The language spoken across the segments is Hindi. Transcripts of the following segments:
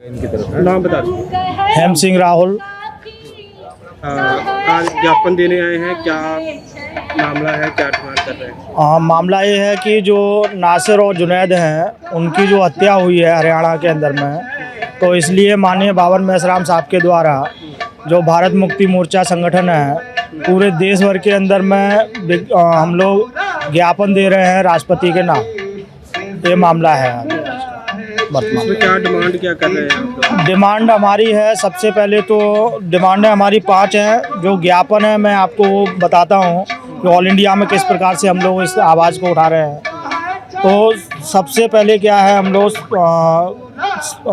इनकी तरफ नाम बता दीजिए। हेम सिंह राहुल। आज ज्ञापन देने आए हैं, क्या मामला है, क्या डिमांड कर रहे हैं? मामला ये है कि जो नासिर और जुनैद हैं उनकी जो हत्या हुई है हरियाणा के अंदर में, तो इसलिए माननीय बाबर मेसराम साहब के द्वारा जो भारत मुक्ति मोर्चा संगठन है पूरे देश भर के अंदर में हम लोग ज्ञापन दे रहे हैं राष्ट्रपति के नाम। ये मामला है वर्तमान। इसमें क्या डिमांड क्या कर रहे हैं आप लोग? डिमांड हमारी है, सबसे पहले तो डिमांडें हमारी 5 हैं। जो ज्ञापन है मैं आपको वो बताता हूँ कि ऑल इंडिया में किस प्रकार से हम लोग इस आवाज़ को उठा रहे हैं। तो सबसे पहले क्या है, हम लोग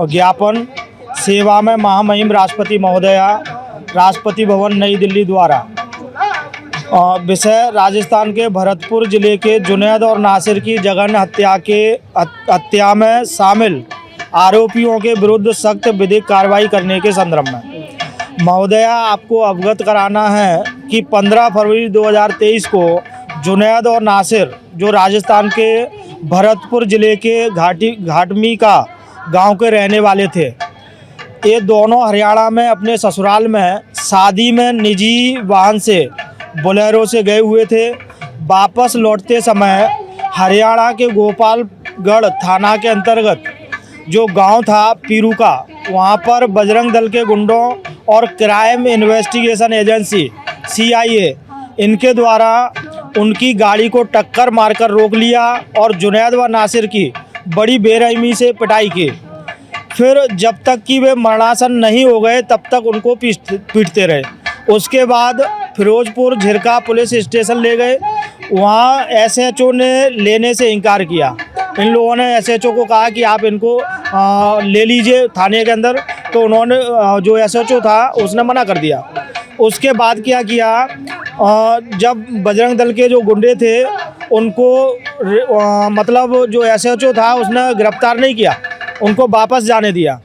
ज्ञापन सेवा में महामहिम राष्ट्रपति महोदया, राष्ट्रपति भवन नई दिल्ली द्वारा विषय राजस्थान के भरतपुर जिले के जुनैद और नासिर की जघन्य हत्या में शामिल आरोपियों के विरुद्ध सख्त विधिक कार्रवाई करने के संदर्भ में महोदया आपको अवगत कराना है कि 15 फरवरी 2023 को जुनैद और नासिर जो राजस्थान के भरतपुर जिले के घाटमी का गांव के रहने वाले थे, ये दोनों हरियाणा में अपने ससुराल में शादी में निजी वाहन से बोलेरो से गए हुए थे। वापस लौटते समय हरियाणा के गोपालगढ़ थाना के अंतर्गत जो गांव था पीरूका, वहां पर बजरंग दल के गुंडों और क्राइम इन्वेस्टिगेशन एजेंसी CIA इनके द्वारा उनकी गाड़ी को टक्कर मारकर रोक लिया और जुनैद व नासिर की बड़ी बेरहमी से पिटाई की। फिर जब तक कि वे मरणासन नहीं हो गए तब तक उनको पीटते रहे। उसके बाद फिरोजपुर झिरका पुलिस स्टेशन ले गए। वहाँ SHO ने लेने से इनकार किया। इन लोगों ने SHO को कहा कि आप इनको ले लीजिए थाने के अंदर, तो उन्होंने जो SHO था उसने मना कर दिया। उसके बाद क्या किया, जब बजरंग दल के जो गुंडे थे उनको मतलब जो SHO था उसने गिरफ्तार नहीं किया, उनको वापस जाने दिया।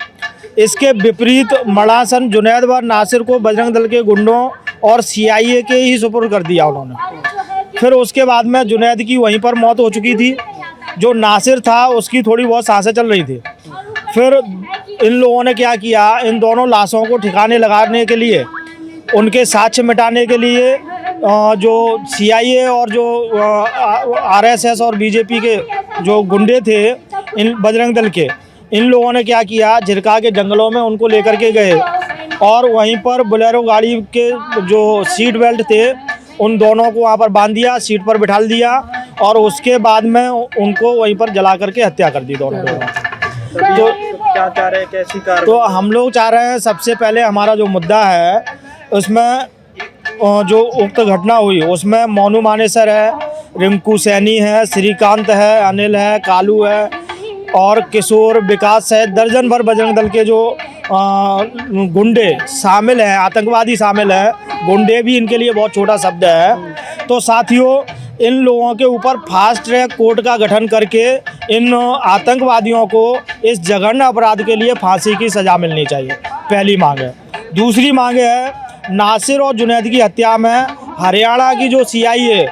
इसके विपरीत मरणासन जुनैद व नासिर को बजरंग दल के गुंडों और CIA के ही सुपुर्द कर दिया उन्होंने। फिर उसके बाद में जुनैद की वहीं पर मौत हो चुकी थी। जो नासिर था उसकी थोड़ी बहुत सांसें चल रही थी। फिर इन लोगों ने क्या किया, इन दोनों लाशों को ठिकाने लगाने के लिए, उनके साक्ष्य मिटाने के लिए जो CIA और जो RSS और BJP के जो गुंडे थे इन बजरंग दल के, इन लोगों ने क्या किया, झिरका के जंगलों में उनको लेकर के गए और वहीं पर बोलेरो गाड़ी के जो सीट बेल्ट थे उन दोनों को वहाँ पर बांध दिया, सीट पर बिठा दिया और उसके बाद में उनको वहीं पर जला करके हत्या कर दी दोनों लोगों की। तो क्या चाह रहे हैं, कैसी कार्रवाई? तो हम लोग चाह रहे हैं, सबसे पहले हमारा जो मुद्दा है उसमें जो उक्त घटना हुई उसमें मोनू मानेसर है, रिंकू सैनी है, श्रीकांत है, अनिल है, कालू है और किशोर, विकास है, दर्जन भर बजरंग दल के जो गुंडे शामिल हैं, आतंकवादी शामिल हैं। गुंडे भी इनके लिए बहुत छोटा शब्द है। तो साथियों, इन लोगों के ऊपर फास्ट ट्रैक कोर्ट का गठन करके इन आतंकवादियों को इस जघन्य अपराध के लिए फांसी की सज़ा मिलनी चाहिए, पहली मांग है। दूसरी मांग है, नासिर और जुनैद की हत्या में हरियाणा की जो CIA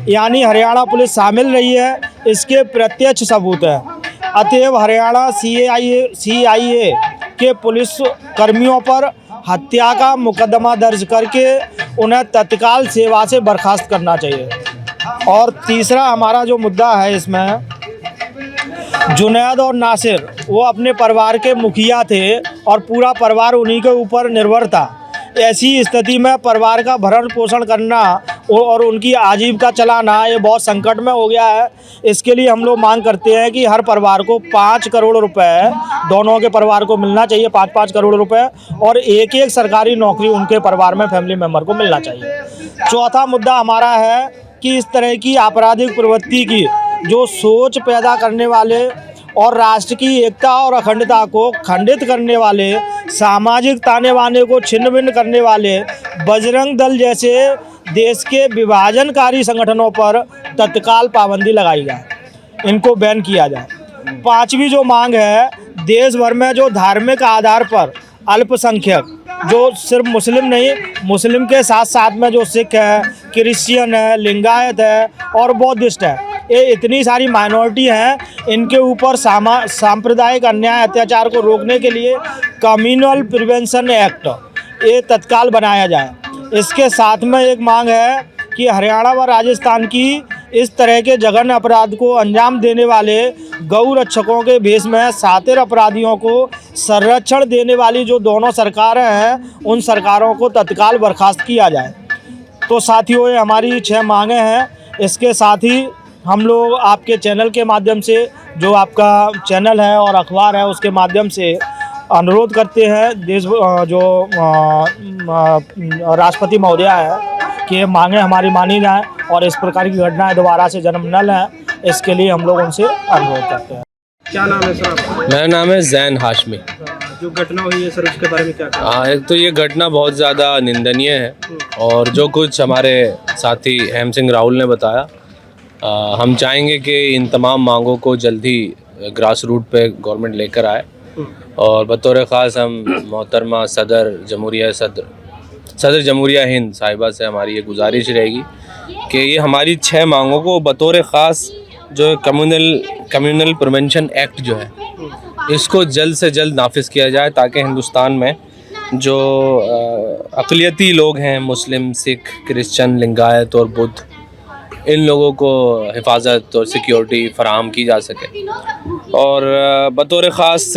यानी हरियाणा पुलिस शामिल रही है, इसके प्रत्यक्ष सबूत है। अतएव हरियाणा CIA के पुलिस कर्मियों पर हत्या का मुकदमा दर्ज करके उन्हें तत्काल सेवा से बर्खास्त करना चाहिए। और तीसरा हमारा जो मुद्दा है इसमें, जुनैद और नासिर वो अपने परिवार के मुखिया थे और पूरा परिवार उन्हीं के ऊपर निर्भर था। ऐसी स्थिति में परिवार का भरण पोषण करना और उनकी आजीविका चलाना ये बहुत संकट में हो गया है। इसके लिए हम लोग मांग करते हैं कि हर परिवार को 5 करोड़ रुपए, दोनों के परिवार को मिलना चाहिए 5-5 करोड़ रुपए और एक सरकारी नौकरी उनके परिवार में फैमिली मेम्बर को मिलना चाहिए। चौथा मुद्दा हमारा है कि इस तरह की आपराधिक प्रवृत्ति की जो सोच पैदा करने वाले और राष्ट्र की एकता और अखंडता को खंडित करने वाले, सामाजिक ताने बाने को छिन्न भिन्न करने वाले बजरंग दल जैसे देश के विभाजनकारी संगठनों पर तत्काल पाबंदी लगाई जाए, इनको बैन किया जाए। 5वीं जो मांग है, देश भर में जो धार्मिक आधार पर अल्पसंख्यक, जो सिर्फ मुस्लिम नहीं, मुस्लिम के साथ साथ में जो सिख है, क्रिश्चियन है, लिंगायत है और बौद्धिस्ट है, ये इतनी सारी माइनॉरिटी हैं, इनके ऊपर सांप्रदायिक अन्याय अत्याचार को रोकने के लिए कम्युनल प्रिवेंशन एक्ट ये तत्काल बनाया जाए। इसके साथ में एक मांग है कि हरियाणा व राजस्थान की इस तरह के जघन्य अपराध को अंजाम देने वाले गौ रक्षकों के भेष में सातिर अपराधियों को संरक्षण देने वाली जो दोनों सरकारें हैं, उन सरकारों को तत्काल बर्खास्त किया जाए। तो साथियों, ये हमारी 6 मांगें हैं। इसके साथ ही हम लोग आपके चैनल के माध्यम से, जो आपका चैनल है और अखबार है, उसके माध्यम से अनुरोध करते हैं देश जो राष्ट्रपति महोदय है कि ये मांगें हमारी मानी जाएं और इस प्रकार की घटनाएं दोबारा से जन्म न लें। इसके लिए हम लोग उनसे अनुरोध करते हैं। क्या नाम है सर आपका? मेरा नाम है जैन हाशमी। जो घटना हुई है सर, उसके बारे में क्या कहना है? हाँ, एक तो ये घटना बहुत ज़्यादा निंदनीय है और जो कुछ हमारे साथी हेम सिंह राहुल ने बताया, हम चाहेंगे कि इन तमाम मांगों को जल्दी ग्रास रूट पे गवर्नमेंट लेकर आए। और बतौर ख़ास हम मोहतरमा सदर जमहूरिया हिंद साहिबा से हमारी ये गुजारिश रहेगी कि ये हमारी 6 मांगों को बतौर ख़ास जो कम्युनल प्रिवेंशन एक्ट जो है, इसको जल्द से जल्द नाफिज किया जाए, ताकि हिंदुस्तान में जो अक़लियती लोग हैं, मुस्लिम, सिख, क्रिश्चियन, लिंगायत और बुद्ध, इन लोगों को हिफाजत और सिक्योरिटी फराहम की जा सके। और बतौर ख़ास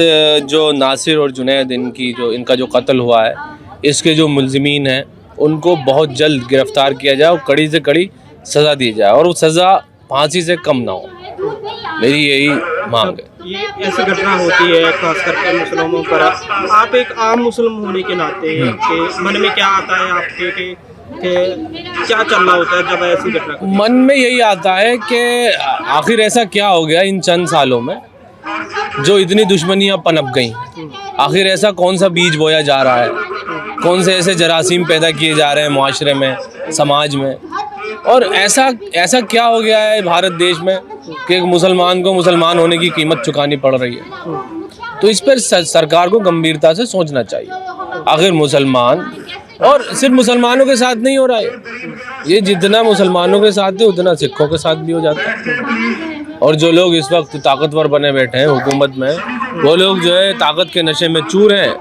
जो नासिर और जुनैद इनका जो कत्ल हुआ है, इसके जो मुलज़िमीन हैं उनको बहुत जल्द गिरफ़्तार किया जाए और कड़ी से कड़ी सज़ा दी जाए, और वो सज़ा फांसी से कम ना हो। मेरी यही मांग है। ये ऐसी घटना होती है खास करके मुसलमानों पर। आप एक आम मुस्लिम होने के नाते के मन में क्या आता है आपके कि क्या चल रहा होता है जब ऐसी घटना? मन में यही आता है कि आखिर ऐसा क्या हो गया इन चंद सालों में जो इतनी दुश्मनियां पनप गई। आखिर ऐसा कौन सा बीज बोया जा रहा है, कौन से ऐसे जरासीम पैदा किए जा रहे हैं माशरे में, समाज में, और ऐसा क्या हो गया है भारत देश में कि मुसलमान को मुसलमान होने की कीमत चुकानी पड़ रही है। तो इस पर सरकार को गंभीरता से सोचना चाहिए। आखिर मुसलमान, और सिर्फ मुसलमानों के साथ नहीं हो रहा है ये, जितना मुसलमानों के साथ है उतना सिखों के साथ भी हो जाता है। और जो लोग इस वक्त ताकतवर बने बैठे हैं हुकूमत में, वो लोग जो है ताकत के नशे में चूर हैं,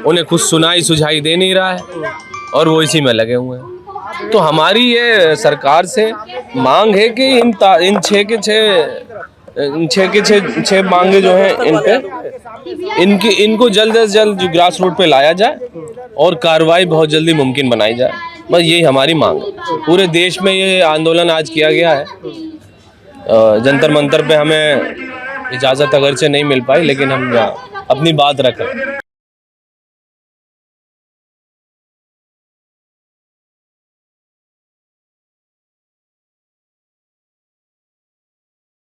उन्हें कुछ सुझाई दे नहीं रहा है और वो इसी में लगे हुए हैं। तो हमारी ये सरकार से मांग है कि इन 6 के 6 मांगे जो हैं इनको जल्द से जल्द ग्रास रूट पे लाया जाए और कार्रवाई बहुत जल्दी मुमकिन बनाई जाए। बस यही हमारी मांग है। पूरे देश में ये आंदोलन आज किया गया है। जंतर मंतर पे हमें इजाज़त अगरचे नहीं मिल पाई, लेकिन हम अपनी बात रख रहे हैं।